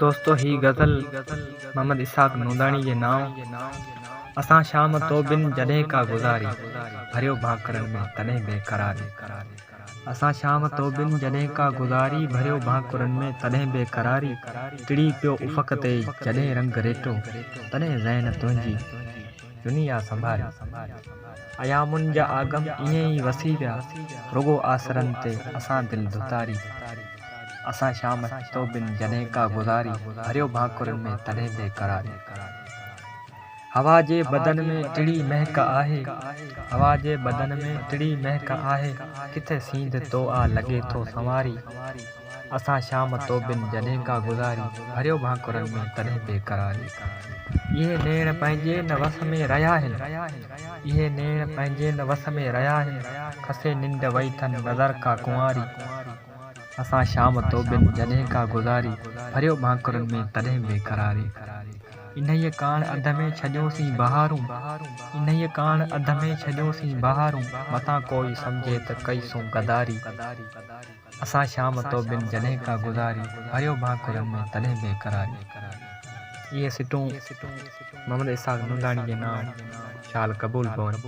दोस्तों ही गज़ल मोहम्मद इसहाक़ नूंदाणी जे नाम। असां शाम तो बिन जॾहिं का गुज़ारी, भरियो भाकुरनि में तॾहिं बेक़रारी। असां शाम तो बिन जॾहिं का गुज़ारी, भरियो भाकुरनि में तॾहिं बेक़रारी। टिड़ी पियो उफ़क़ ते जॾहिं रंग रेटो, तॾहिं ज़हन तुंहिंजी दुनिया संभारी। अयामुनि जा आगम ईअं ई वसी विया, रुगो आसरनि ते असां दिलि धुतारी। असां शाम तो बिन जॾहिं का गुज़ारी, भरियो भाकुरनि में तॾहिं बेक़रारी। हवा जे बदन में टिड़ी महक आहे, हवा जे बदन में टिड़ी महक आहे, किथे सींध तो आ लॻे थो संवारी। असां शाम तो बिन जॾहिं का गुज़ारी, भरियो भाकुरनि में तॾहिं बेक़रारी। इहे नेण पंहिंजे न वस में रहिया आहिनि, इहे नेण पंहिंजे न वस में रहिया आहिनि, खसे निंड वई थनि नज़र का कुंवारी। असां शाम तो बिन जॾहिं का गुज़ारी, भरियो भाकुरनि में तॾहिं बेक़रारी। इन्हीअ काण अध में छॾियोसीं बहारूं, इन्हीअ काण अध में छॾियोसीं बहारूं, मथां कोई सम्झे त कईसूं गदारी। असां शाम तो बिन जॾहिं का गुज़ारी, भरियो भाकुरनि में तॾहिं बेक़रारी। इहे सिटूं मोहम्मद इसहाक़ नूंदाणी जे नाम शाल क़बूल पवनि।